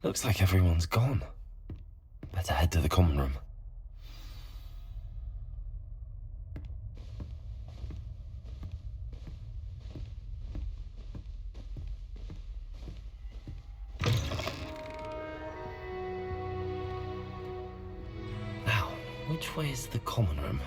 Looks like everyone's gone. Better head to the common room. Now, which way is the common room?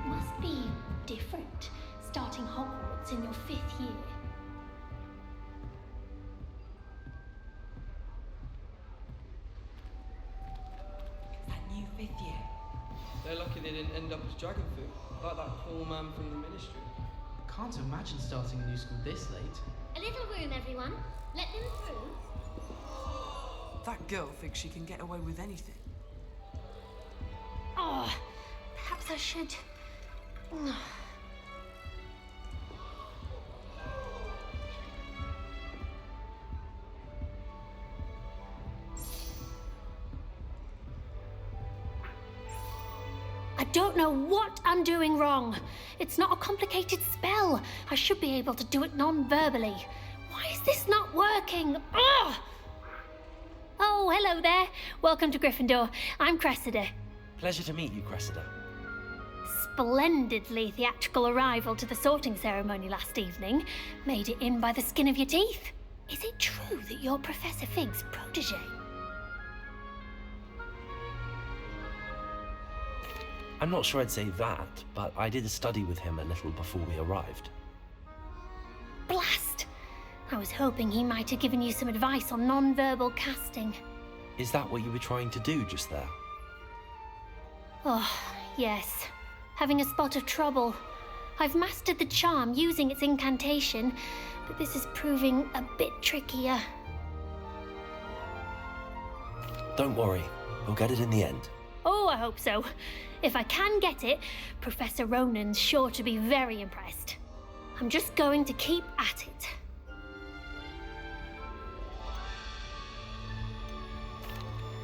Must be different, starting Hogwarts in your 5th year. That new 5th year. They're lucky they didn't end up as dragon food, like that poor man from the ministry. Can't imagine starting a new school this late. A little room, everyone. Let them through. That girl thinks she can get away with anything. Oh, perhaps I should... I don't know what I'm doing wrong. It's not a complicated spell. I should be able to do it non-verbally. Why is this not working? Ugh! Oh, hello there. Welcome to Gryffindor. I'm Cressida. Pleasure to meet you, Cressida. Splendidly theatrical arrival to the sorting ceremony last evening. Made it in by the skin of your teeth. Is it true that you're Professor Fig's protege? I'm not sure I'd say that, but I did study with him a little before we arrived. Blast! I was hoping he might have given you some advice on non-verbal casting. Is that what you were trying to do just there? Oh, yes. Having a spot of trouble. I've mastered the charm using its incantation, but this is proving a bit trickier. Don't worry, you'll get it in the end. Oh, I hope so. If I can get it, Professor Ronan's sure to be very impressed. I'm just going to keep at it.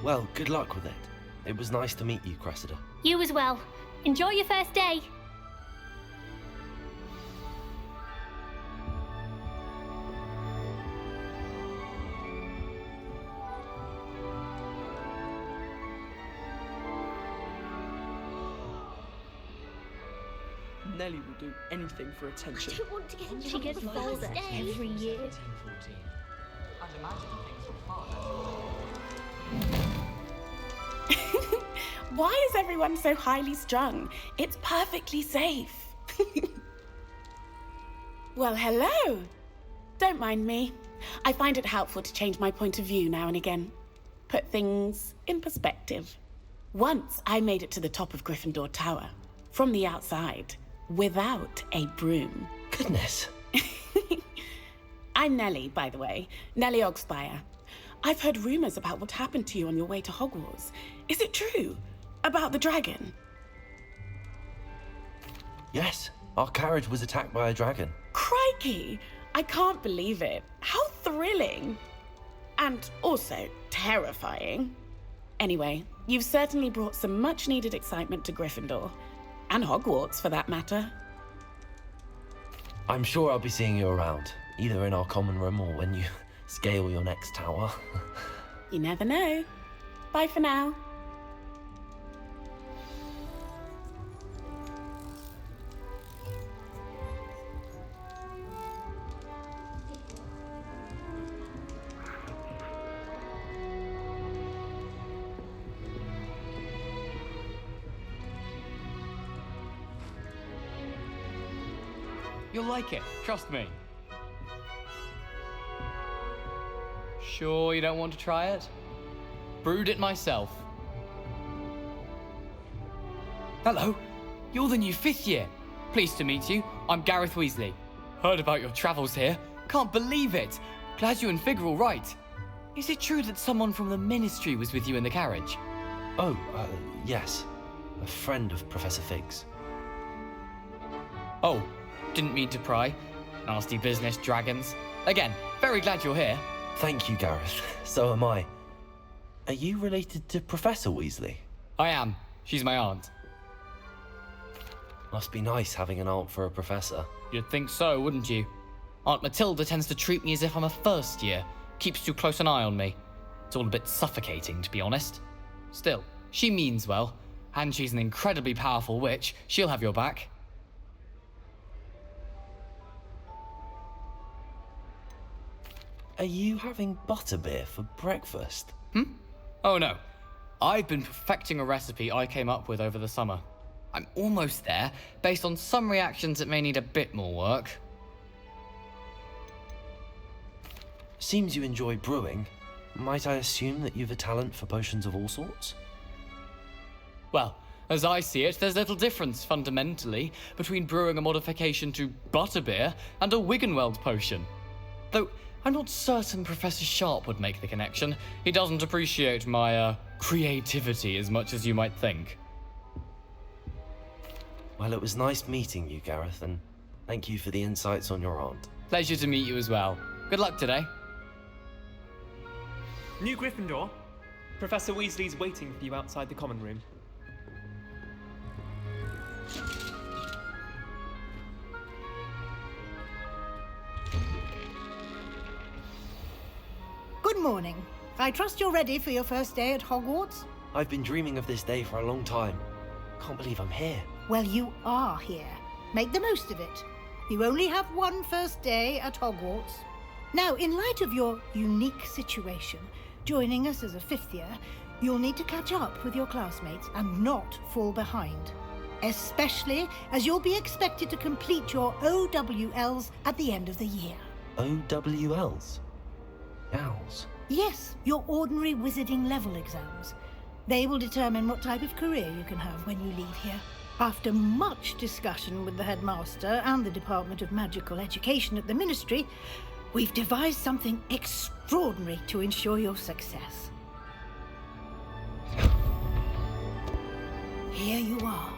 Well, good luck with it. It was nice to meet you, Cressida. You as well. Enjoy your first day. Nellie will do anything for attention. I don't want to get in She trouble gets the bolder first day. every year. 13, 14. I'd imagine things were far better. Why is everyone so highly strung? It's perfectly safe. Well, hello. Don't mind me. I find it helpful to change my point of view now and again. Put things in perspective. Once I made it to the top of Gryffindor Tower, from the outside, without a broom. Goodness. I'm Nellie, by the way. Nellie Ogspire. I've heard rumors about what happened to you on your way to Hogwarts. Is it true? About the dragon? Yes, our carriage was attacked by a dragon. Crikey! I can't believe it. How thrilling! And also terrifying. Anyway, you've certainly brought some much-needed excitement to Gryffindor. And Hogwarts, for that matter. I'm sure I'll be seeing you around, either in our common room or when you scale your next tower. You never know. Bye for now. You'll like it, trust me. Sure you don't want to try it? Brewed it myself. Hello, you're the new 5th year. Pleased to meet you. I'm Gareth Weasley. Heard about your travels here. Can't believe it. Glad you and Fig are all right. Is it true that someone from the Ministry was with you in the carriage? Oh, yes. A friend of Professor Fig's. Oh, didn't mean to pry. Nasty business, dragons. Again, very glad you're here. Thank you, Gareth. So am I. Are you related to Professor Weasley? I am. She's my aunt. Must be nice having an aunt for a professor. You'd think so, wouldn't you? Aunt Matilda tends to treat me as if I'm a first year. Keeps too close an eye on me. It's all a bit suffocating, to be honest. Still, she means well. And she's an incredibly powerful witch. She'll have your back. Are you having butterbeer for breakfast? Oh no. I've been perfecting a recipe I came up with over the summer. I'm almost there, based on some reactions that may need a bit more work. Seems you enjoy brewing. Might I assume that you've a talent for potions of all sorts? Well, as I see it, there's little difference, fundamentally, between brewing a modification to butterbeer and a Wiggenweld potion. Though, I'm not certain Professor Sharp would make the connection. He doesn't appreciate my, creativity as much as you might think. Well, it was nice meeting you, Gareth, and thank you for the insights on your aunt. Pleasure to meet you as well. Good luck today. New Gryffindor. Professor Weasley's waiting for you outside the common room. Good morning. I trust you're ready for your first day at Hogwarts? I've been dreaming of this day for a long time. Can't believe I'm here. Well, you are here. Make the most of it. You only have one first day at Hogwarts. Now, in light of your unique situation, joining us as a 5th year, you'll need to catch up with your classmates and not fall behind. Especially as you'll be expected to complete your OWLs at the end of the year. OWLs? Owls? Yes, your ordinary wizarding level exams. They will determine what type of career you can have when you leave here. After much discussion with the headmaster and the Department of Magical Education at the Ministry, we've devised something extraordinary to ensure your success. Here you are.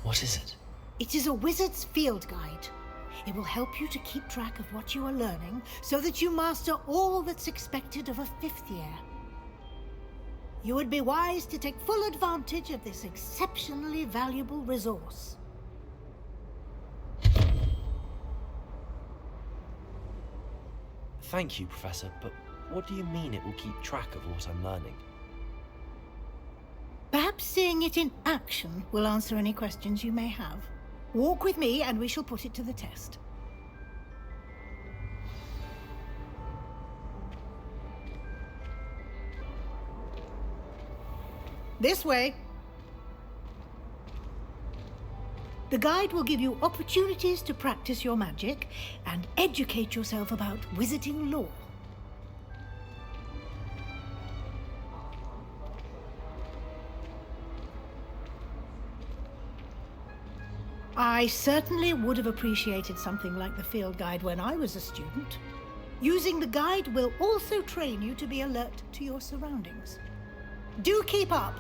What is it? It is a wizard's field guide. It will help you to keep track of what you are learning so that you master all that's expected of a 5th year. You would be wise to take full advantage of this exceptionally valuable resource. Thank you, Professor, but what do you mean it will keep track of what I'm learning? Perhaps seeing it in action will answer any questions you may have. Walk with me and we shall put it to the test. This way. The guide will give you opportunities to practice your magic and educate yourself about wizarding lore. I certainly would have appreciated something like the field guide when I was a student. Using the guide will also train you to be alert to your surroundings. Do keep up!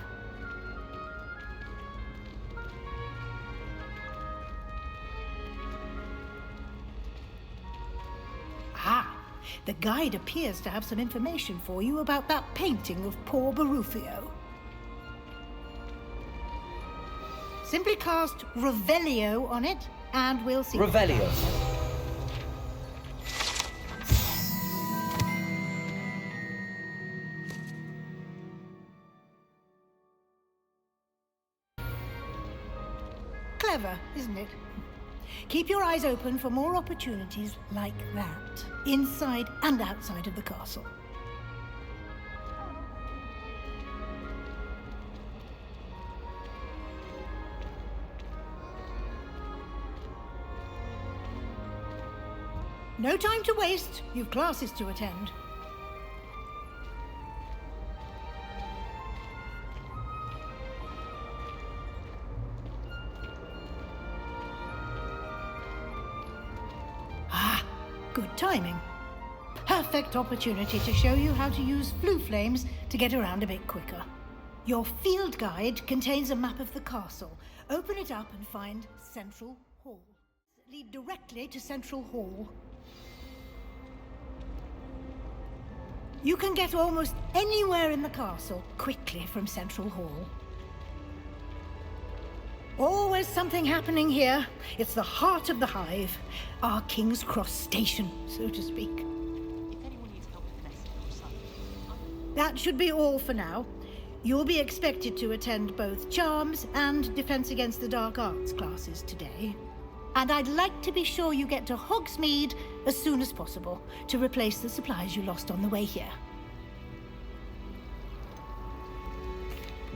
Ah, the guide appears to have some information for you about that painting of poor Barufio. Simply cast Revelio on it, and we'll see. Revelio. Clever, isn't it? Keep your eyes open for more opportunities like that, inside and outside of the castle. No time to waste. You've classes to attend. Ah, good timing. Perfect opportunity to show you how to use flue flames to get around a bit quicker. Your field guide contains a map of the castle. Open it up and find Central Hall. Lead directly to Central Hall. You can get almost anywhere in the castle quickly from Central Hall. Always something happening here. It's the heart of the hive, our King's Cross station, so to speak. If anyone needs help with Nessa or something, That should be all for now. You'll be expected to attend both Charms and Defense Against the Dark Arts classes today. And I'd like to be sure you get to Hogsmeade as soon as possible to replace the supplies you lost on the way here.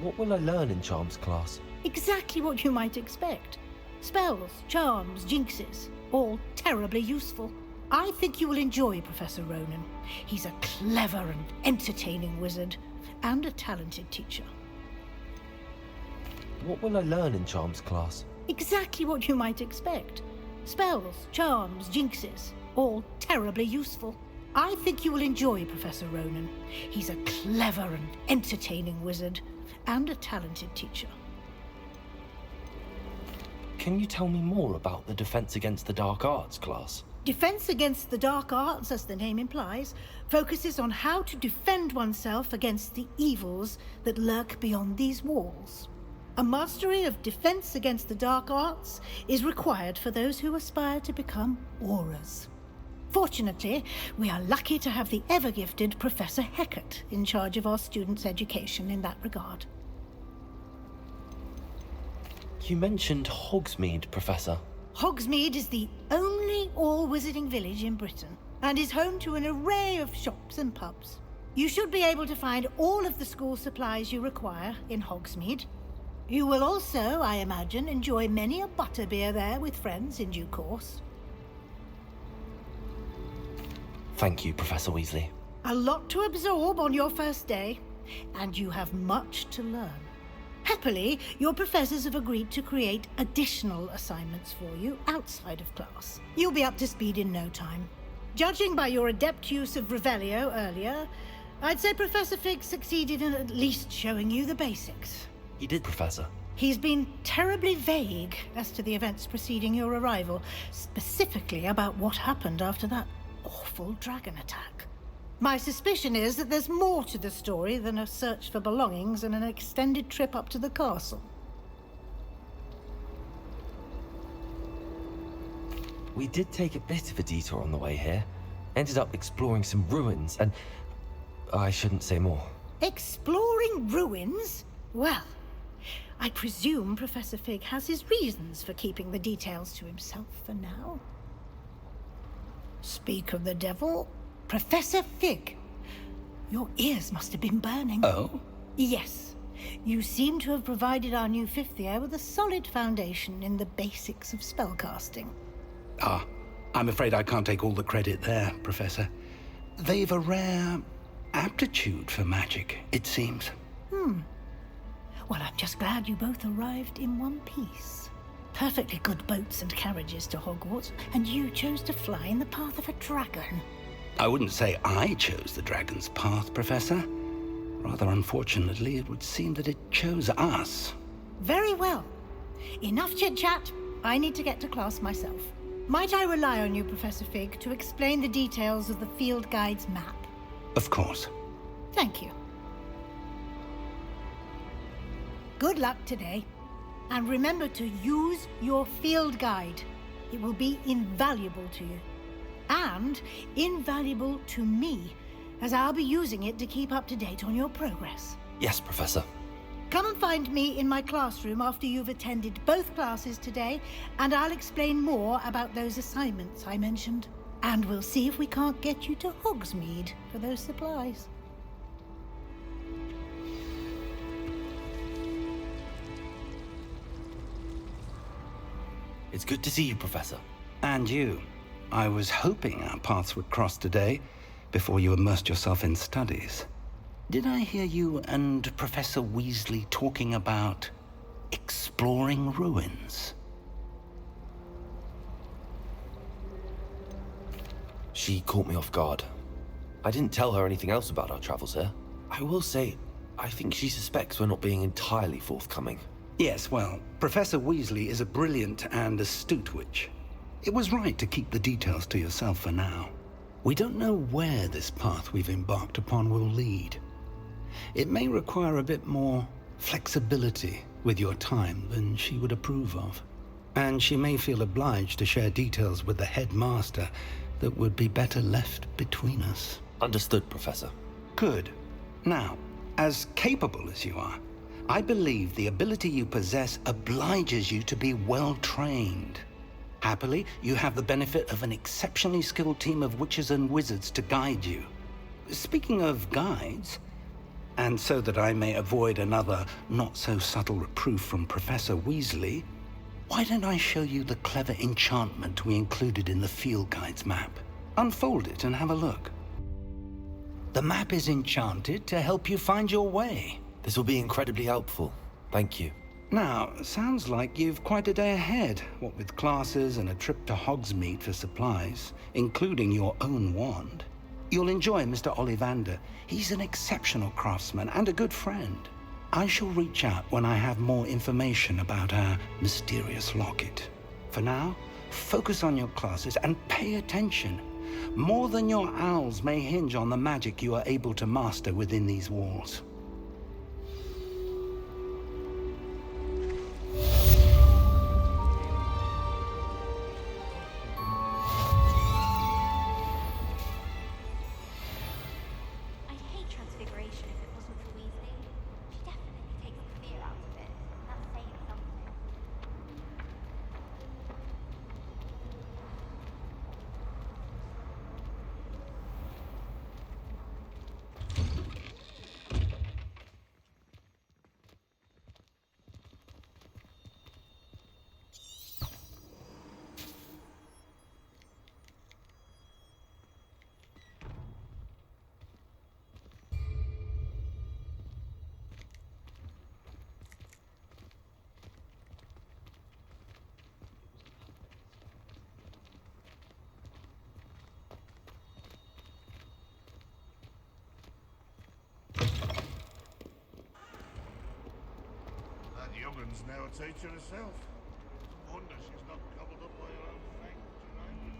What will I learn in Charms class? Exactly what you might expect. Spells, charms, jinxes, all terribly useful. I think you will enjoy Professor Ronan. He's a clever and entertaining wizard, and a talented teacher. What will I learn in Charms class? Exactly what you might expect. Spells, charms, jinxes, all terribly useful. I think you will enjoy Professor Ronan. He's a clever and entertaining wizard, and a talented teacher. Can you tell me more about the Defense Against the Dark Arts class? Defense Against the Dark Arts, as the name implies, focuses on how to defend oneself against the evils that lurk beyond these walls. A mastery of Defense Against the Dark Arts is required for those who aspire to become Auras. Fortunately, we are lucky to have the ever-gifted Professor Hecat in charge of our students' education in that regard. You mentioned Hogsmeade, Professor. Hogsmeade is the only all-wizarding village in Britain and is home to an array of shops and pubs. You should be able to find all of the school supplies you require in Hogsmeade. You will also, I imagine, enjoy many a butterbeer there with friends in due course. Thank you, Professor Weasley. A lot to absorb on your first day, and you have much to learn. Happily, your professors have agreed to create additional assignments for you outside of class. You'll be up to speed in no time. Judging by your adept use of Revelio earlier, I'd say Professor Fig succeeded in at least showing you the basics. He did, Professor. He's been terribly vague as to the events preceding your arrival, specifically about what happened after that awful dragon attack. My suspicion is that there's more to the story than a search for belongings and an extended trip up to the castle. We did take a bit of a detour on the way here. Ended up exploring some ruins and... I shouldn't say more. Exploring ruins? Well, I presume Professor Fig has his reasons for keeping the details to himself for now. Speak of the devil, Professor Fig. Your ears must have been burning. Oh? Yes. You seem to have provided our new fifth year with a solid foundation in the basics of spellcasting. Ah, I'm afraid I can't take all the credit there, Professor. They've a rare aptitude for magic, it seems. Well, I'm just glad you both arrived in one piece. Perfectly good boats and carriages to Hogwarts, and you chose to fly in the path of a dragon. I wouldn't say I chose the dragon's path, Professor. Rather unfortunately, it would seem that it chose us. Very well. Enough chit-chat. I need to get to class myself. Might I rely on you, Professor Fig, to explain the details of the field guide's map? Of course. Thank you. Good luck today. And remember to use your field guide. It will be invaluable to you. And invaluable to me, as I'll be using it to keep up to date on your progress. Yes, Professor. Come and find me in my classroom after you've attended both classes today, and I'll explain more about those assignments I mentioned. And we'll see if we can't get you to Hogsmeade for those supplies. It's good to see you, Professor. And you. I was hoping our paths would cross today, before you immersed yourself in studies. Did I hear you and Professor Weasley talking about exploring ruins? She caught me off guard. I didn't tell her anything else about our travels here. I will say, I think she suspects we're not being entirely forthcoming. Yes, well, Professor Weasley is a brilliant and astute witch. It was right to keep the details to yourself for now. We don't know where this path we've embarked upon will lead. It may require a bit more flexibility with your time than she would approve of. And she may feel obliged to share details with the headmaster that would be better left between us. Understood, Professor. Good. Now, as capable as you are, I believe the ability you possess obliges you to be well-trained. Happily, you have the benefit of an exceptionally skilled team of witches and wizards to guide you. Speaking of guides, and so that I may avoid another not-so-subtle reproof from Professor Weasley, why don't I show you the clever enchantment we included in the field guide's map? Unfold it and have a look. The map is enchanted to help you find your way. This will be incredibly helpful. Thank you. Now, sounds like you've quite a day ahead, what with classes and a trip to Hogsmeade for supplies, including your own wand. You'll enjoy Mr. Ollivander. He's an exceptional craftsman and a good friend. I shall reach out when I have more information about our mysterious locket. For now, focus on your classes and pay attention. More than your owls may hinge on the magic you are able to master within these walls. Young'un's now a teacher herself. Wonder she's not gobbled up by her own thing, do you know?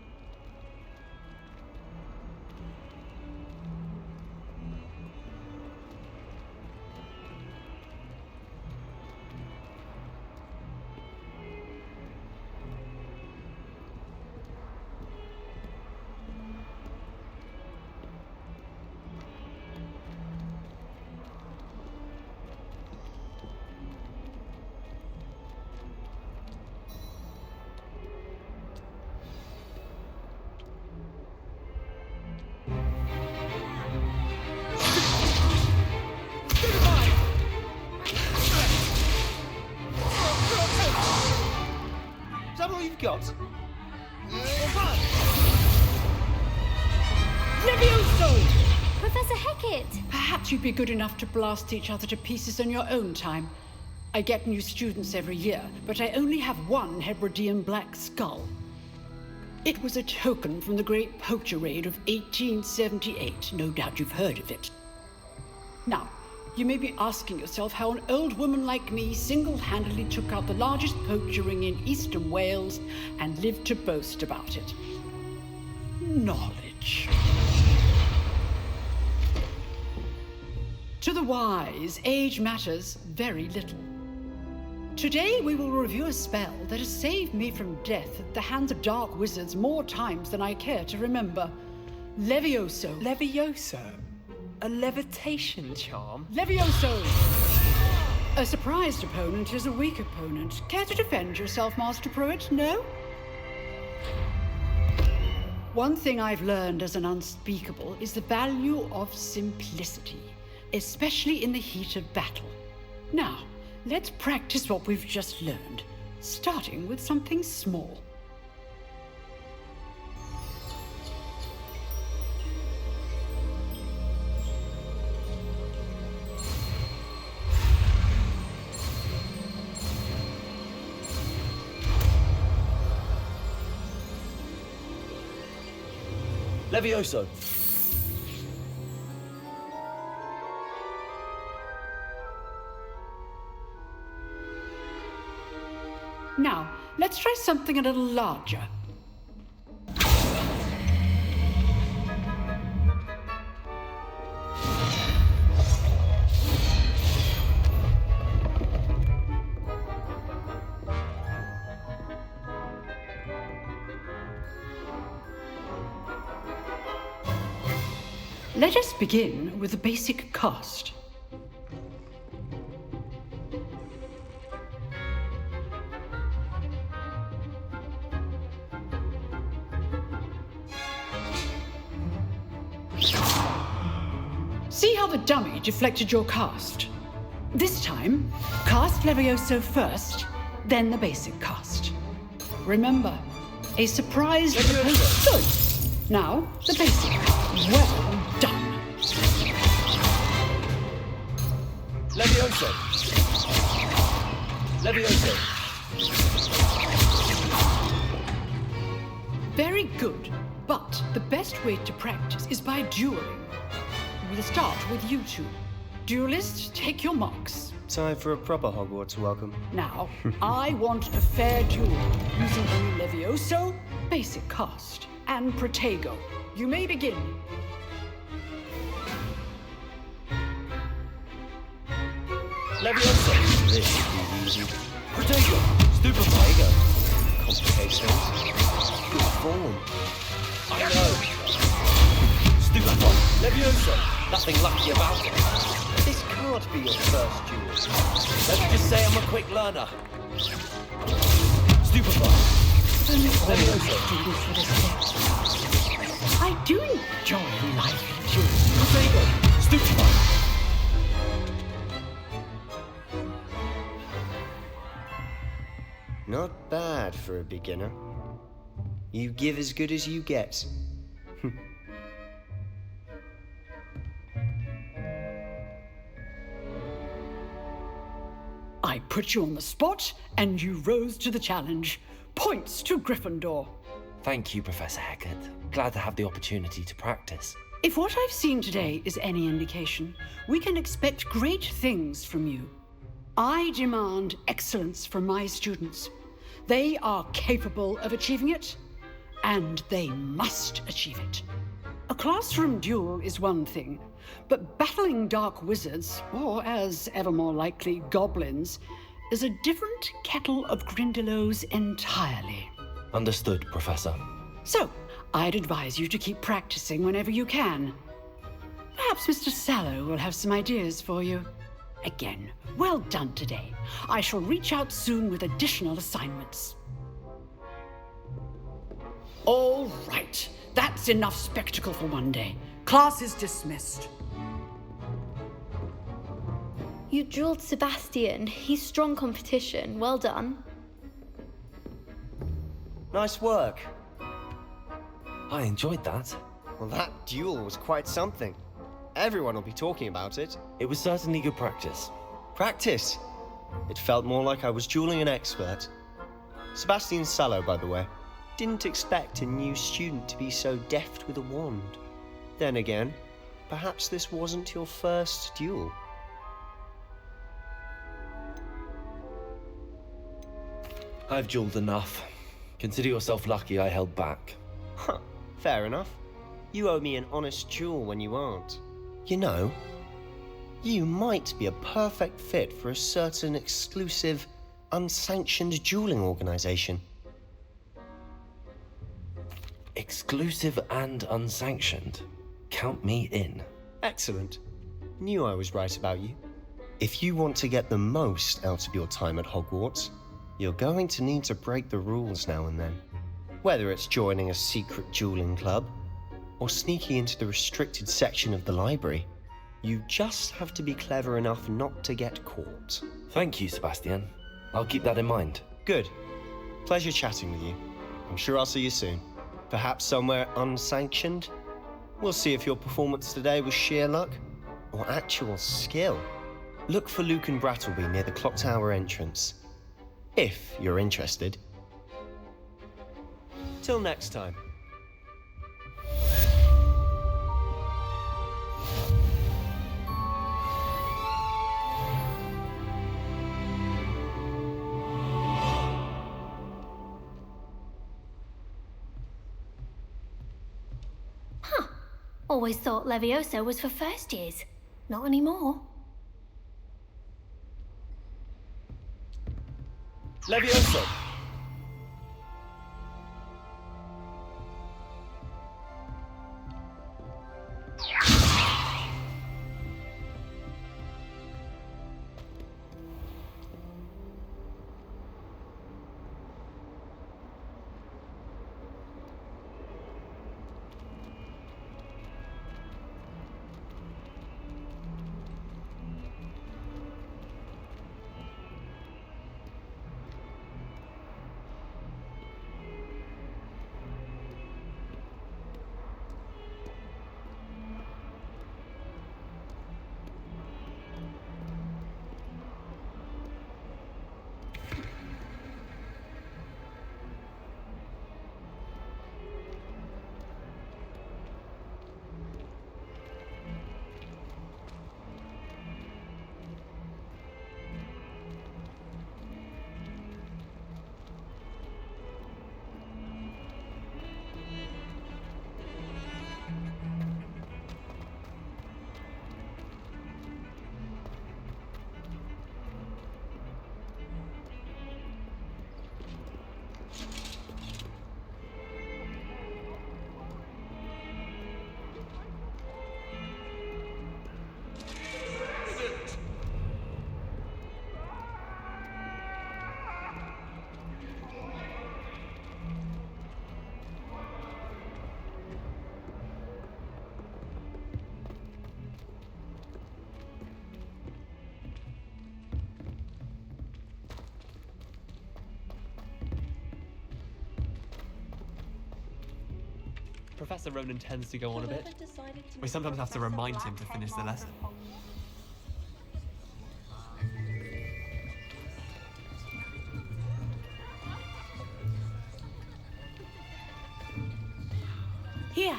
Got? Levioso! Professor Hecat! Perhaps you'd be good enough to blast each other to pieces in your own time. I get new students every year, but I only have one Hebridean black skull. It was a token from the Great Poacher Raid of 1878. No doubt you've heard of it. Now, you may be asking yourself how an old woman like me single-handedly took out the largest poacher ring in eastern Wales and lived to boast about it. Knowledge. To the wise, age matters very little. Today we will review a spell that has saved me from death at the hands of dark wizards more times than I care to remember. Levioso. Levioso? A levitation charm? Levioso! A surprised opponent is a weak opponent. Care to defend yourself, Master Pruitt? No? One thing I've learned as an unspeakable is the value of simplicity, especially in the heat of battle. Now, let's practice what we've just learned, starting with something small. Levioso! Now, let's try something a little larger. Let us begin with the basic cast. See how the dummy deflected your cast? This time, cast Levioso first, then the basic cast. Remember, a surprise Good. Now, the basic. Well done. Levioso! Levioso! Very good, but the best way to practice is by dueling. We'll start with you two. Duelists, take your marks. Time for a proper Hogwarts welcome. Now, I want a fair duel using only Levioso, basic cast, and Protego. You may begin. Levioso! This should be easy. Protego! Stupefy! Complications. Good form. I know! Stupefy! Levioso! Nothing lucky about it. This can't be your first duel. Let me just say I'm a quick learner. Stupefy! Levioso! I do enjoy lively duels. Protego! Stupefy! Not bad for a beginner. You give as good as you get. I put you on the spot, and you rose to the challenge. Points to Gryffindor. Thank you, Professor Hecat. Glad to have the opportunity to practice. If what I've seen today is any indication, we can expect great things from you. I demand excellence from my students. They are capable of achieving it, and they must achieve it. A classroom duel is one thing, but battling dark wizards, or as ever more likely, goblins, is a different kettle of Grindylows entirely. Understood, Professor. So, I'd advise you to keep practicing whenever you can. Perhaps Mr. Sallow will have some ideas for you. Again, well done today. I shall reach out soon with additional assignments. All right, that's enough spectacle for one day. Class is dismissed. You dueled Sebastian. He's strong competition. Well done. Nice work. I enjoyed that. Well, that duel was quite something. Everyone will be talking about it. It was certainly good practice. Practice? It felt more like I was dueling an expert. Sebastian Sallow, by the way. Didn't expect a new student to be so deft with a wand. Then again, perhaps this wasn't your first duel. I've dueled enough. Consider yourself lucky I held back. Huh, fair enough. You owe me an honest duel when you aren't. You know, you might be a perfect fit for a certain exclusive, unsanctioned dueling organization. Exclusive and unsanctioned? Count me in. Excellent. Knew I was right about you. If you want to get the most out of your time at Hogwarts, you're going to need to break the rules now and then. Whether it's joining a secret dueling club, or sneaking into the restricted section of the library, you just have to be clever enough not to get caught. Thank you, Sebastian. I'll keep that in mind. Good. Pleasure chatting with you. I'm sure I'll see you soon. Perhaps somewhere unsanctioned? We'll see if your performance today was sheer luck or actual skill. Look for Luke and Brattleby near the clock tower entrance, if you're interested. Till next time. Always thought Levioso was for first years. Not anymore. Levioso! Professor Ronan tends to go on a bit. We sometimes have to remind him to finish the lesson. Here.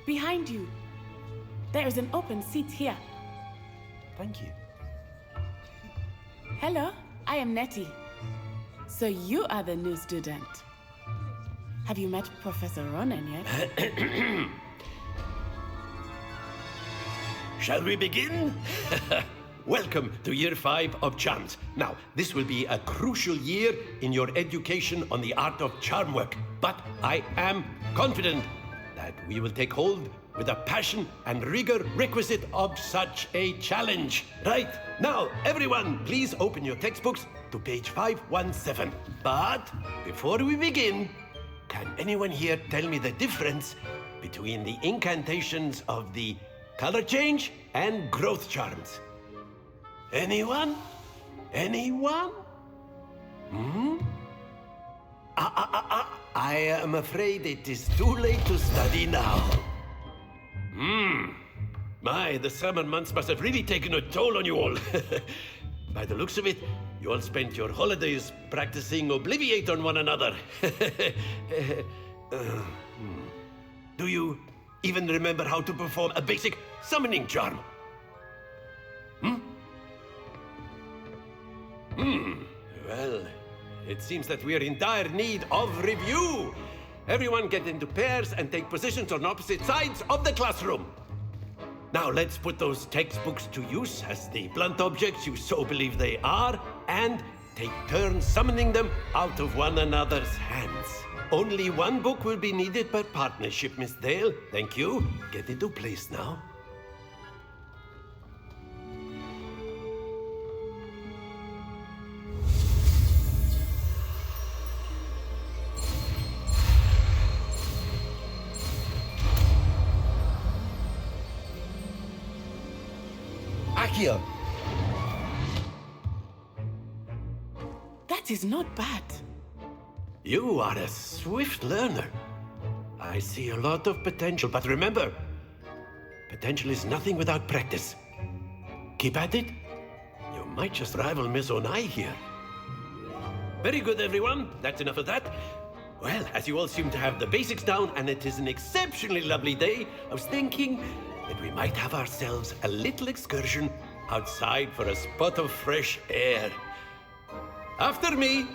Behind you. There is an open seat here. Thank you. Hello, I am Nettie. So you are the new student. Have you met Professor Ronan yet? Shall we begin? Welcome to Year 5 of Charms. Now, this will be a crucial year in your education on the art of charm work, but I am confident that we will take hold with the passion and rigor requisite of such a challenge. Right, now, everyone, please open your textbooks to page 517. But before we begin, can anyone here tell me the difference between the incantations of the color change and growth charms? Anyone? Anyone? I am afraid it is too late to study now. My, the summer months must have really taken a toll on you all. By the looks of it, you all spent your holidays practicing Obliviate on one another. Do you even remember how to perform a basic summoning charm? Well, it seems that we are in dire need of review. Everyone get into pairs and take positions on opposite sides of the classroom. Now let's put those textbooks to use as the blunt objects you so believe they are, and take turns summoning them out of one another's hands. Only one book will be needed per partnership, Miss Dale. Thank you. Get into place now. Accio! That is not bad. You are a swift learner. I see a lot of potential, but remember, potential is nothing without practice. Keep at it. You might just rival Miss Onai here. Very good, everyone. That's enough of that. Well, as you all seem to have the basics down, and it is an exceptionally lovely day, I was thinking that we might have ourselves a little excursion outside for a spot of fresh air. After me.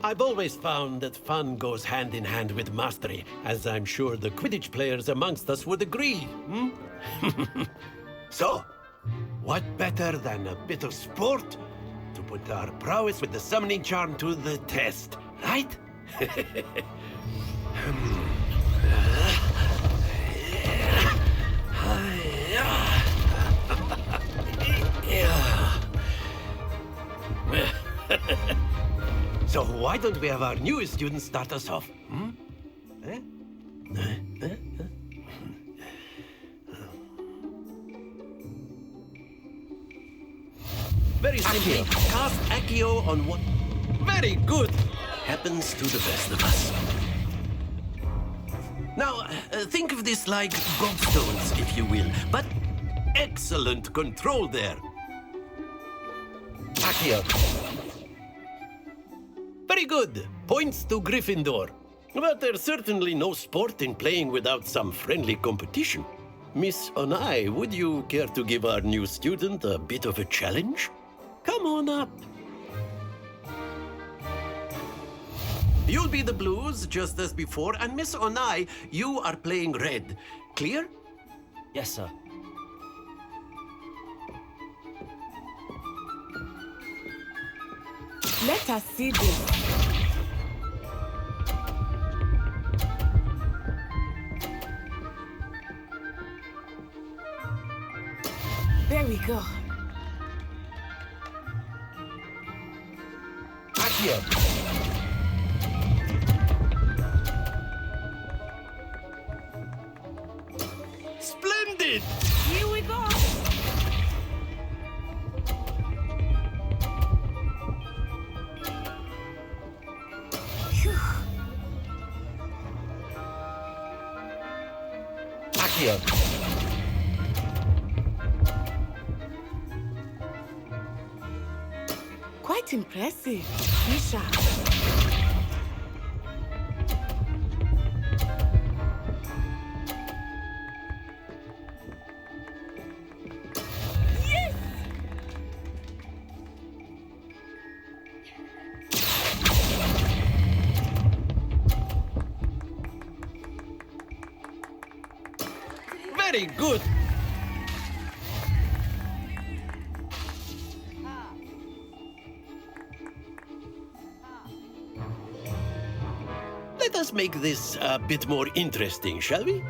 I've always found that fun goes hand in hand with mastery, as I'm sure the Quidditch players amongst us would agree. So, what better than a bit of sport to put our prowess with the summoning charm to the test, right? So why don't we have our newest student start us off? Very simply, cast Accio on what... Very good! Happens to the best of us. Now, think of this like gobstones, if you will, but excellent control there. Accio. Very good. Points to Gryffindor. But there's certainly no sport in playing without some friendly competition. Miss Onai, would you care to give our new student a bit of a challenge? Come on up. You'll be the blues, just as before, and Miss Onai, you are playing red. Clear? Yes, sir. Let us see this. There we go. Accio. Splendid! Here we go. Accio. Quite impressive. Misha. Yes! Very good! Let us make this a bit more interesting, shall we?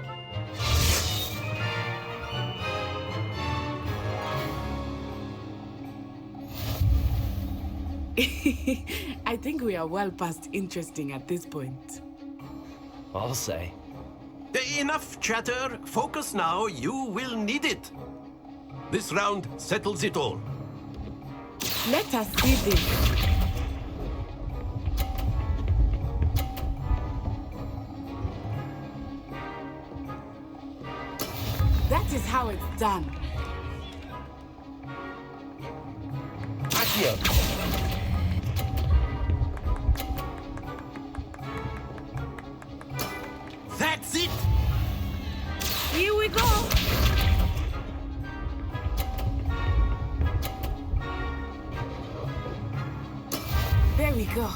I think we are well past interesting at this point. I'll say. Enough chatter. Focus now. You will need it. This round settles it all. Let us see this. That is how it's done. Accio. That's it! Here we go! There we go.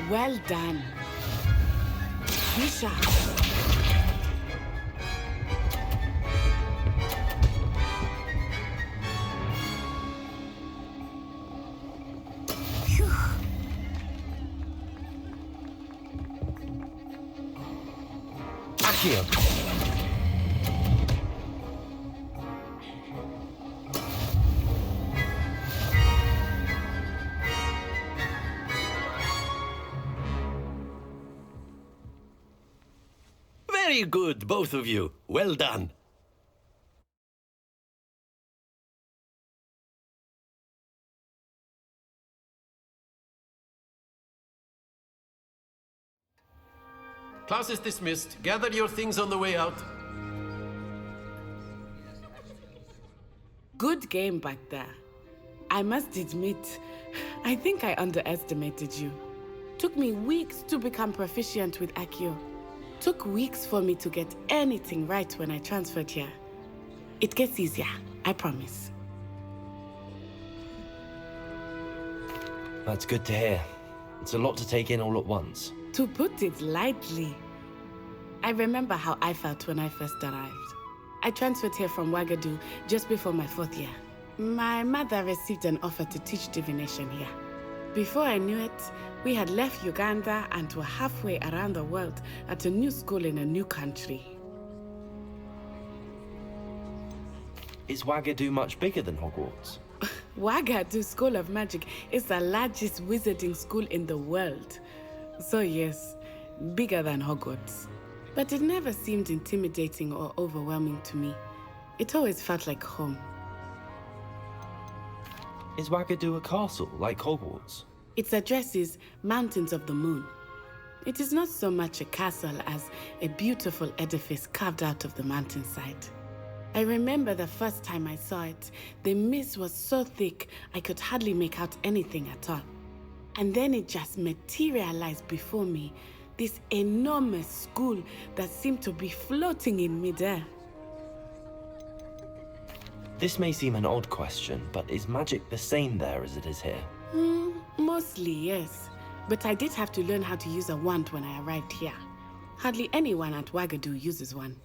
Well done. Misha. Accio. Very good, both of you. Well done. Class is dismissed. Gather your things on the way out. Good game back there. I must admit, I think I underestimated you. Took me weeks to become proficient with Accio. Took weeks for me to get anything right when I transferred here. It gets easier, I promise. That's good to hear. It's a lot to take in all at once. To put it lightly, I remember how I felt when I first arrived. I transferred here from Ouagadougou just before my 4th year. My mother received an offer to teach divination here. Before I knew it, we had left Uganda and were halfway around the world at a new school in a new country. Is Ouagadougou much bigger than Hogwarts? Ouagadougou School of Magic is the largest wizarding school in the world. So yes, bigger than Hogwarts. But it never seemed intimidating or overwhelming to me. It always felt like home. Is Ouagadougou a castle, like Hogwarts? Its address is Mountains of the Moon. It is not so much a castle as a beautiful edifice carved out of the mountainside. I remember the first time I saw it, the mist was so thick I could hardly make out anything at all. And then it just materialized before me, this enormous school that seemed to be floating in midair. This may seem an odd question, but is magic the same there as it is here? Mostly, yes. But I did have to learn how to use a wand when I arrived here. Hardly anyone at Ouagadougou uses one.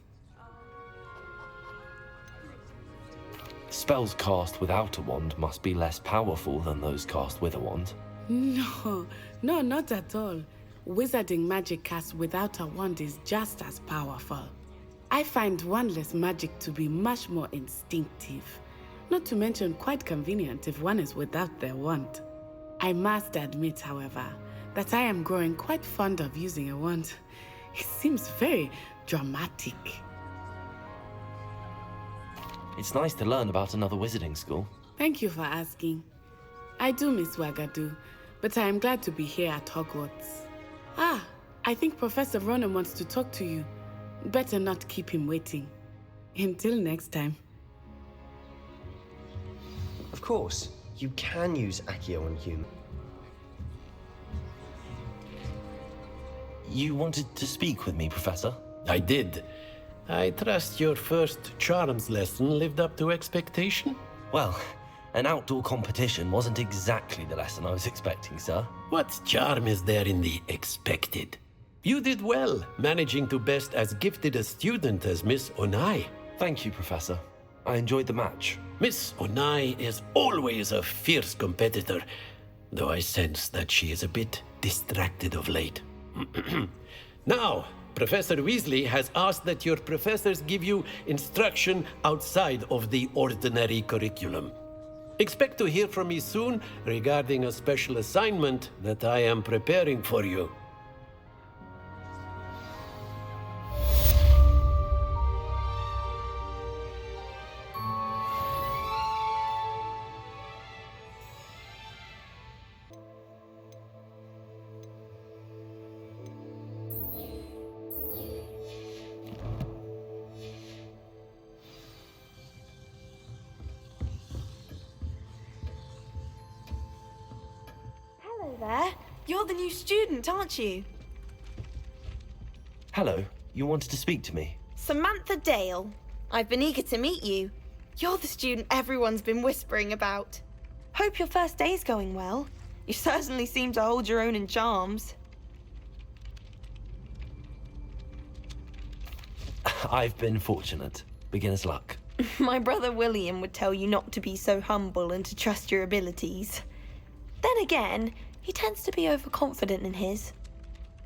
Spells cast without a wand must be less powerful than those cast with a wand. No, not at all. Wizarding magic cast without a wand is just as powerful. I find wandless magic to be much more instinctive. Not to mention quite convenient if one is without their wand. I must admit, however, that I am growing quite fond of using a wand. It seems very dramatic. It's nice to learn about another wizarding school. Thank you for asking. I do miss Ouagadougou, but I am glad to be here at Hogwarts. I think Professor Ronan wants to talk to you. Better not keep him waiting. Until next time. Of course, you can use Accio on humans. You wanted to speak with me, Professor? I did. I trust your first charms lesson lived up to expectation? Well, an outdoor competition wasn't exactly the lesson I was expecting, sir. What charm is there in the expected? You did well, managing to best as gifted a student as Miss Onai. Thank you, Professor. I enjoyed the match. Miss Onai is always a fierce competitor, though I sense that she is a bit distracted of late. Now, Professor Weasley has asked that your professors give you instruction outside of the ordinary curriculum. Expect to hear from me soon regarding a special assignment that I am preparing for you. Hello there. You're the new student, aren't you? Hello. You wanted to speak to me? Samantha Dale. I've been eager to meet you. You're the student everyone's been whispering about. Hope your first day's going well. You certainly seem to hold your own in charms. I've been fortunate. Beginner's luck. My brother William would tell you not to be so humble and to trust your abilities. Then again, he tends to be overconfident in his.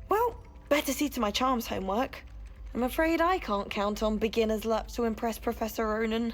Well, better see to my charms homework. I'm afraid I can't count on beginner's luck to impress Professor Ronan.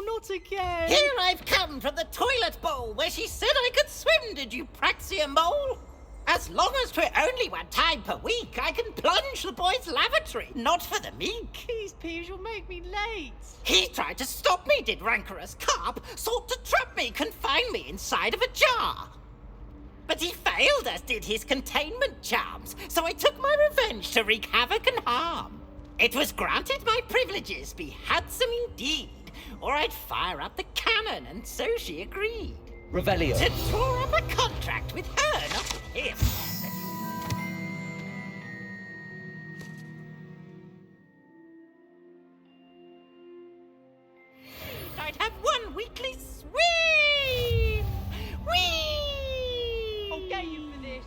Not again! Here I've come from the toilet bowl where she said I could swim, did you praxia mole? As long as 'twere only one time per week, I can plunge the boy's lavatory, not for the meek. Please, Piers, you'll make me late. He tried to stop me, did rancorous carp, sought to trap me, confine me inside of a jar. But he failed, as did his containment charms, so I took my revenge to wreak havoc and harm. It was granted my privileges be handsome indeed, or I'd fire up the cannon, and so she agreed. Revelio. To draw up a contract with her, not with him. I'd have one weekly swim! Whee! I'll get you for this.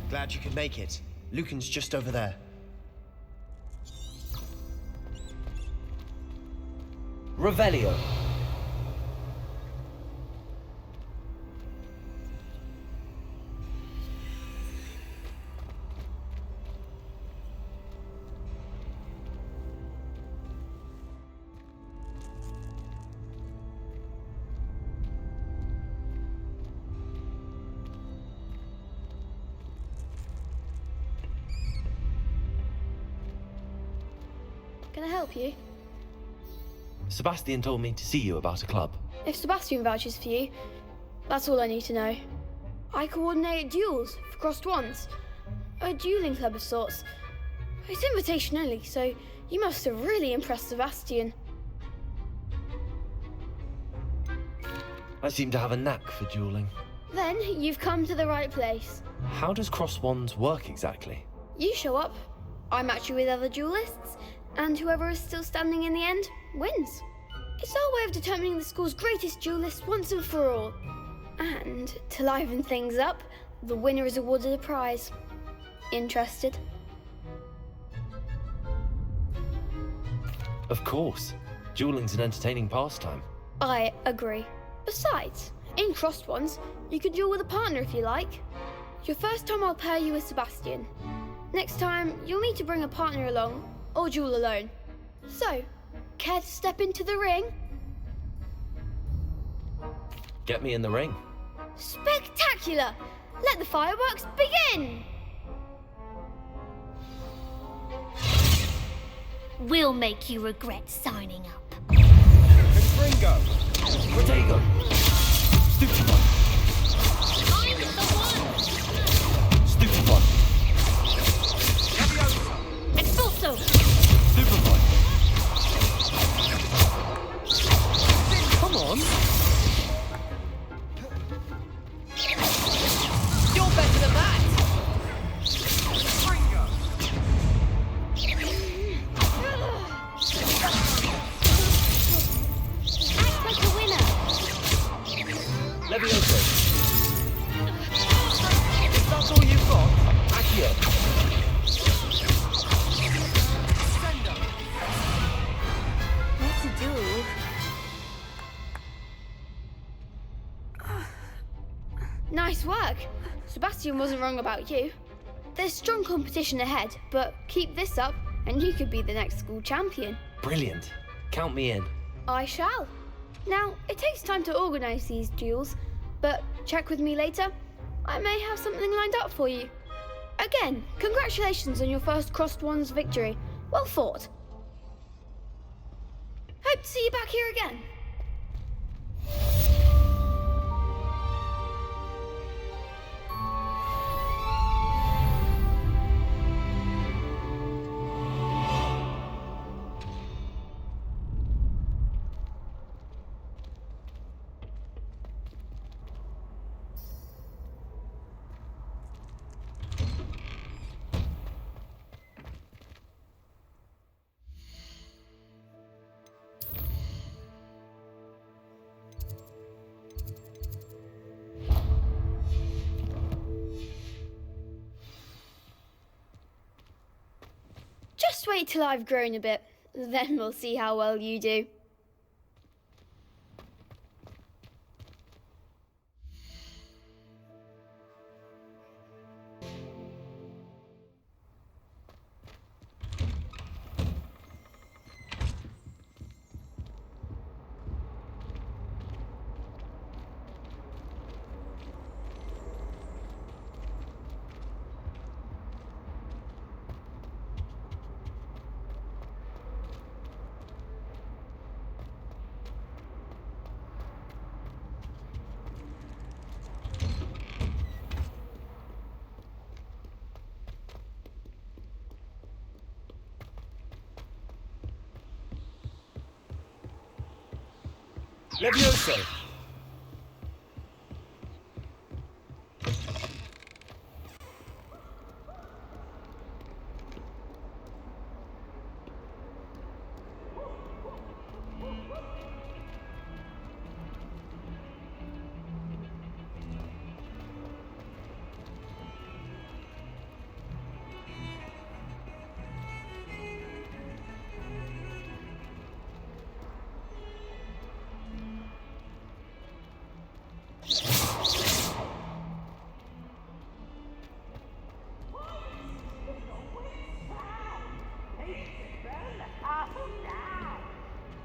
Glad you could make it. Lucan's just over there. Revelio. Can I help you? Sebastian told me to see you about a club. If Sebastian vouches for you, that's all I need to know. I coordinate duels for crossed wands. A dueling club of sorts. It's invitation only, so you must have really impressed Sebastian. I seem to have a knack for dueling. Then you've come to the right place. How does cross wands work exactly? You show up, I match you with other duelists, and whoever is still standing in the end wins. It's our way of determining the school's greatest duelist once and for all. And to liven things up, the winner is awarded a prize. Interested? Of course. Dueling's an entertaining pastime. I agree. Besides, in crossed ones, you could duel with a partner if you like. Your first time I'll pair you with Sebastian. Next time, you'll need to bring a partner along, or duel alone. So, care to step into the ring? Get me in the ring. Spectacular! Let the fireworks begin! We'll make you regret signing up. Ringo! Protego! Stupefy! I'm the one! Stupefy! Expulso! Stupefy! Come on! You're better than that! Act like a winner! Levioso! If that's all you've got, Accio! What to do? Nice work. Sebastian wasn't wrong about you. There's strong competition ahead, but keep this up and you could be the next school champion. Brilliant. Count me in. I shall. Now, it takes time to organise these duels, but check with me later. I may have something lined up for you. Again, congratulations on your first crossed wands victory. Well fought. Hope to see you back here again. Just wait till I've grown a bit, then we'll see how well you do. Levioso!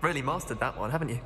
Really mastered that one, haven't you?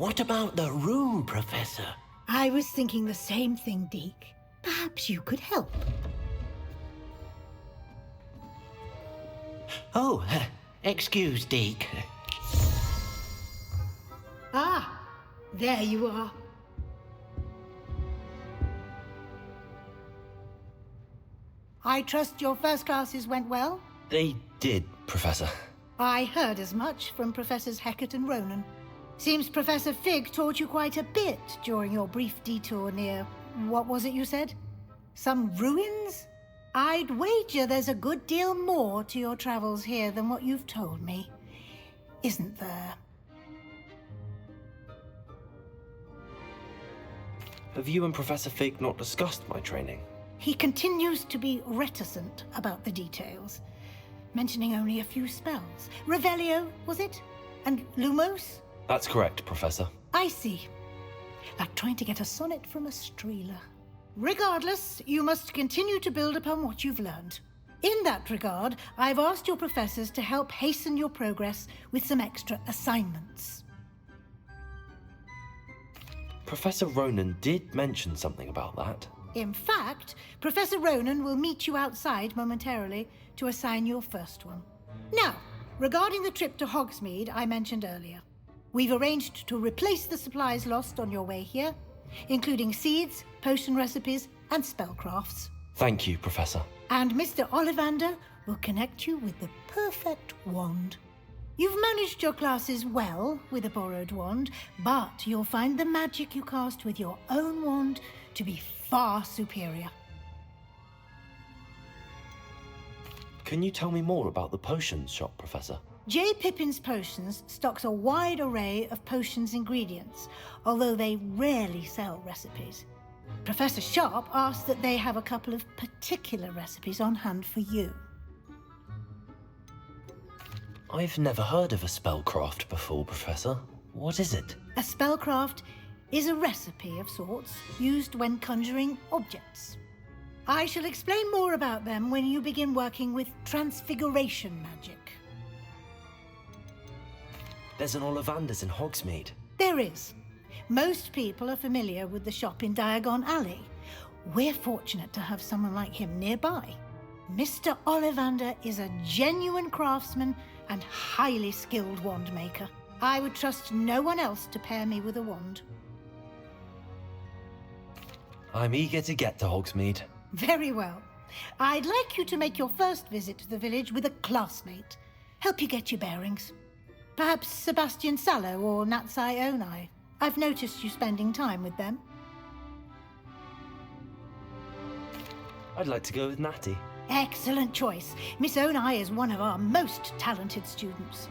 What about the room, Professor? I was thinking the same thing, Deke. Perhaps you could help. Oh, excuse, Deke. Ah, there you are. I trust your first classes went well? They did, Professor. I heard as much from Professors Hecat and Ronan. Seems Professor Fig taught you quite a bit during your brief detour near... what was it you said? Some ruins? I'd wager there's a good deal more to your travels here than what you've told me. Isn't there? Have you and Professor Fig not discussed my training? He continues to be reticent about the details, mentioning only a few spells. Revelio, was it? And Lumos? That's correct, Professor. I see. Like trying to get a sonnet from a streeler. Regardless, you must continue to build upon what you've learned. In that regard, I've asked your professors to help hasten your progress with some extra assignments. Professor Ronan did mention something about that. In fact, Professor Ronan will meet you outside momentarily to assign your first one. Now, regarding the trip to Hogsmeade I mentioned earlier, we've arranged to replace the supplies lost on your way here, including seeds, potion recipes, and spellcrafts. Thank you, Professor. And Mr. Ollivander will connect you with the perfect wand. You've managed your classes well with a borrowed wand, but you'll find the magic you cast with your own wand to be far superior. Can you tell me more about the potions shop, Professor? J. Pippin's Potions stocks a wide array of potions ingredients, although they rarely sell recipes. Professor Sharp asked that they have a couple of particular recipes on hand for you. I've never heard of a spellcraft before, Professor. What is it? A spellcraft is a recipe of sorts used when conjuring objects. I shall explain more about them when you begin working with transfiguration magic. There's an Ollivander's in Hogsmeade. There is. Most people are familiar with the shop in Diagon Alley. We're fortunate to have someone like him nearby. Mr. Ollivander is a genuine craftsman and highly skilled wand maker. I would trust no one else to pair me with a wand. I'm eager to get to Hogsmeade. Very well. I'd like you to make your first visit to the village with a classmate. Help you get your bearings. Perhaps Sebastian Sallow or Natsai Onai. I've noticed you spending time with them. I'd like to go with Natty. Excellent choice. Miss Onai is one of our most talented students.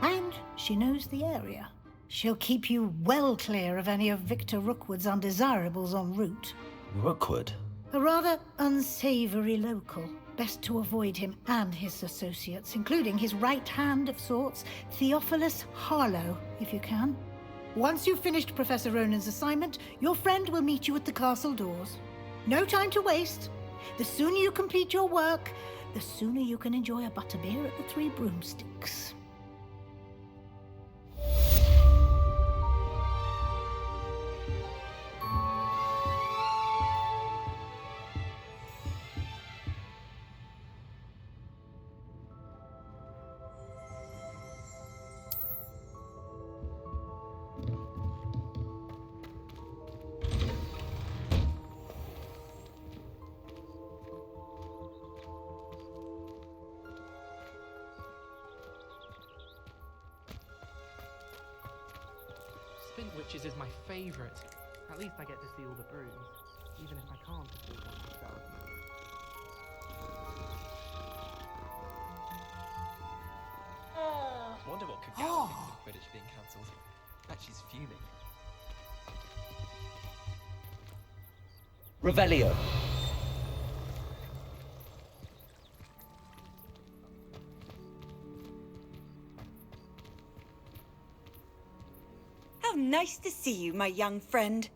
And she knows the area. She'll keep you well clear of any of Victor Rookwood's undesirables en route. Rookwood? A rather unsavory local. Best to avoid him and his associates, including his right hand of sorts, Theophilus Harlow, if you can. Once you've finished Professor Ronan's assignment, your friend will meet you at the castle doors. No time to waste. The sooner you complete your work, the sooner you can enjoy a butterbeer at the Three Broomsticks. Spint Witches is my favourite. At least I get to see all the brooms, even if I can't afford one myself. Wonder what Kagao thinks of Quidditch being cancelled. Bet she's fuming. Revelio. How nice to see you, my young friend.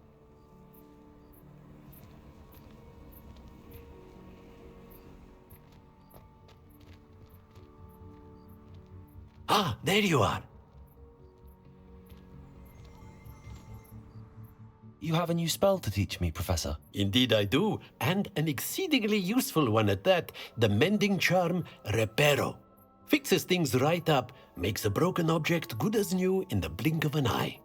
Ah, there you are. You have a new spell to teach me, Professor. Indeed I do, and an exceedingly useful one at that. The mending charm, Reparo. Fixes things right up, makes a broken object good as new in the blink of an eye.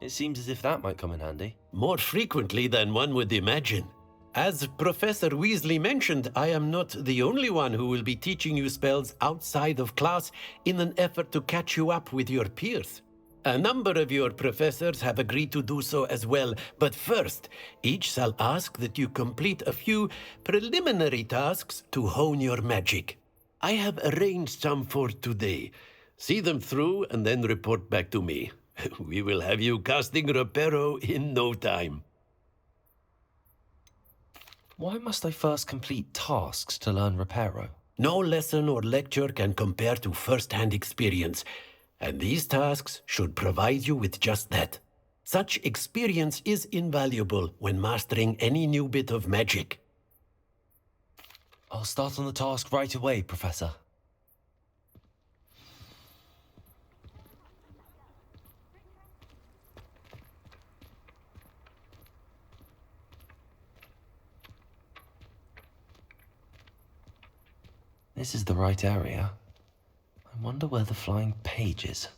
It seems as if that might come in handy. More frequently than one would imagine. As Professor Weasley mentioned, I am not the only one who will be teaching you spells outside of class in an effort to catch you up with your peers. A number of your professors have agreed to do so as well, but first, each shall ask that you complete a few preliminary tasks to hone your magic. I have arranged some for today. See them through and then report back to me. We will have you casting Reparo in no time. Why must I first complete tasks to learn Reparo? No lesson or lecture can compare to first-hand experience, and these tasks should provide you with just that. Such experience is invaluable when mastering any new bit of magic. I'll start on the task right away, Professor. This is the right area. I wonder where the flying page is.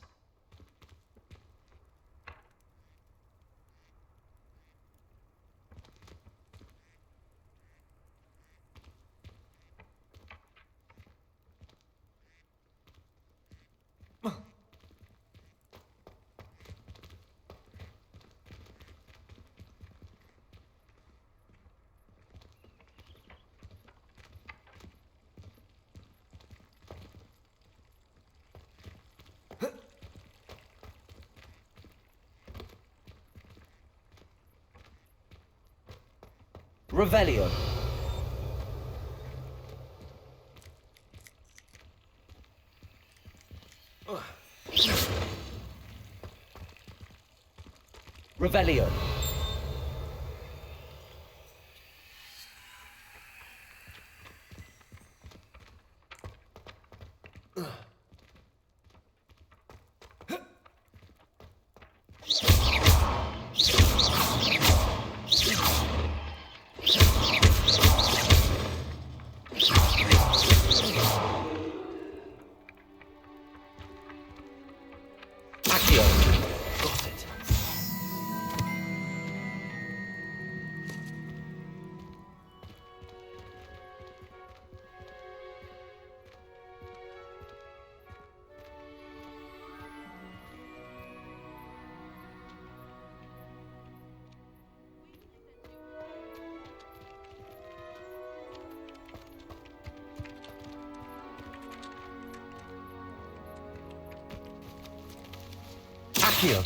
Revelio. Revelio. Accio.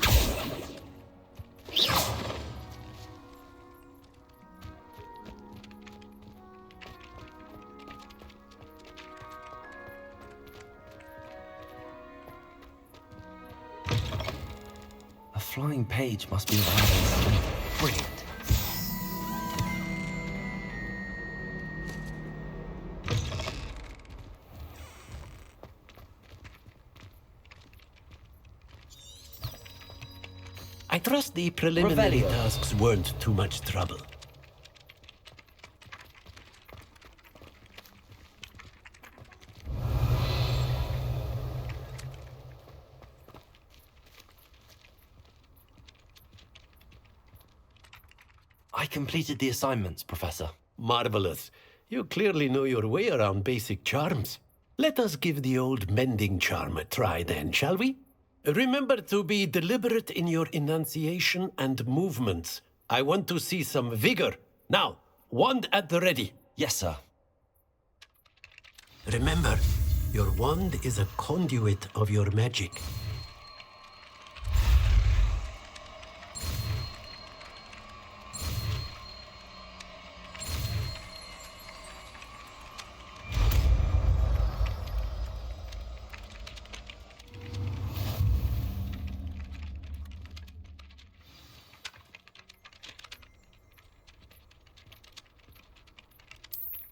A flying page must be around. Brilliant. I trust the preliminary Revelio. tasks weren't too much trouble. I completed the assignments, Professor. Marvelous. You clearly know your way around basic charms. Let us give the old mending charm a try then, shall we? Remember to be deliberate in your enunciation and movements. I want to see some vigor. Now, wand at the ready. Yes, sir. Remember, your wand is a conduit of your magic.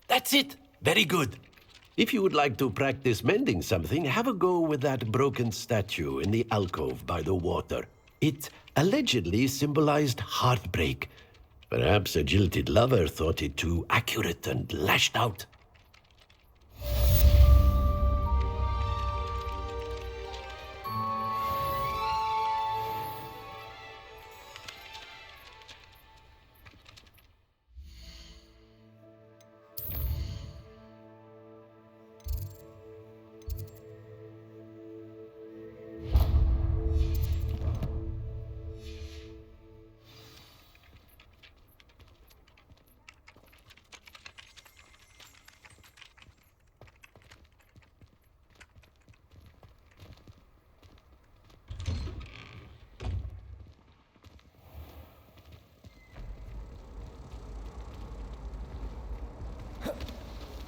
That's it. Very good. If you would like to practice mending something, have a go with that broken statue in the alcove by the water. It allegedly symbolized heartbreak. Perhaps a jilted lover thought it too accurate and lashed out.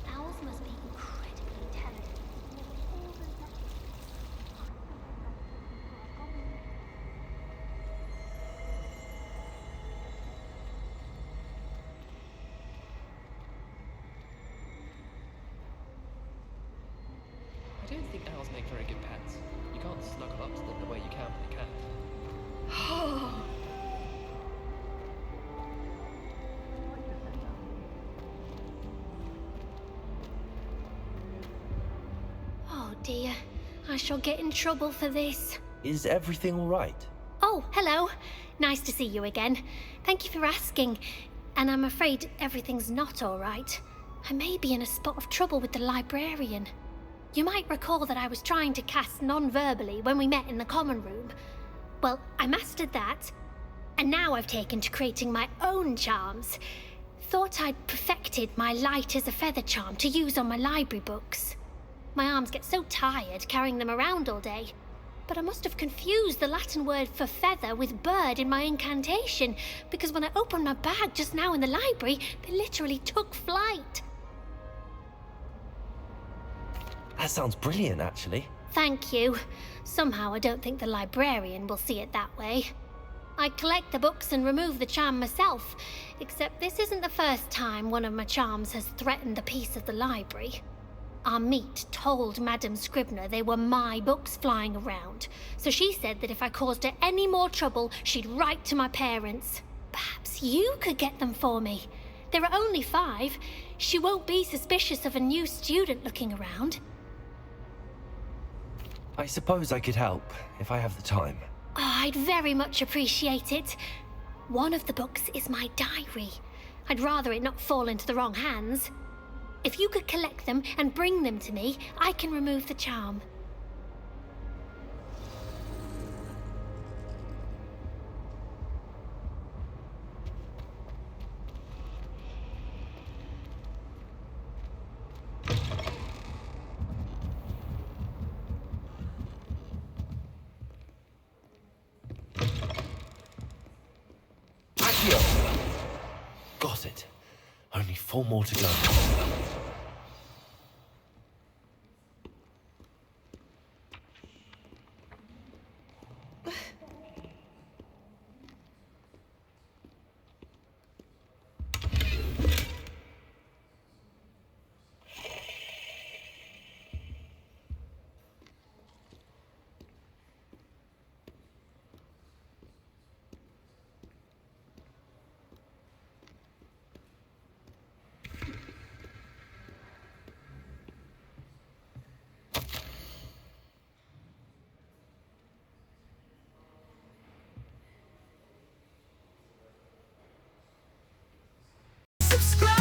Owls must be incredibly intelligent. I don't think owls make very good pets. You can't snuggle up to them the way you can with a cat. Oh dear, I shall get in trouble for this. Is everything all right? Oh, hello. Nice to see you again. Thank you for asking. And I'm afraid everything's not all right. I may be in a spot of trouble with the librarian. You might recall that I was trying to cast non-verbally when we met in the common room. Well, I mastered that, and now I've taken to creating my own charms. Thought I'd perfected my light as a feather charm to use on my library books. My arms get so tired carrying them around all day. But I must have confused the Latin word for feather with bird in my incantation, because when I opened my bag just now in the library, they literally took flight. That sounds brilliant, actually. Thank you. Somehow I don't think the librarian will see it that way. I collect the books and remove the charm myself, except this isn't the first time one of my charms has threatened the peace of the library. Our meet told Madame Scribner they were my books flying around, so she said that if I caused her any more trouble, she'd write to my parents. Perhaps you could get them for me. There are only 5. She won't be suspicious of a new student looking around. I suppose I could help, if I have the time. Oh, I'd very much appreciate it. One of the books is my diary. I'd rather it not fall into the wrong hands. If you could collect them and bring them to me, I can remove the charm. Got it. Only 4 more to go. Subscribe.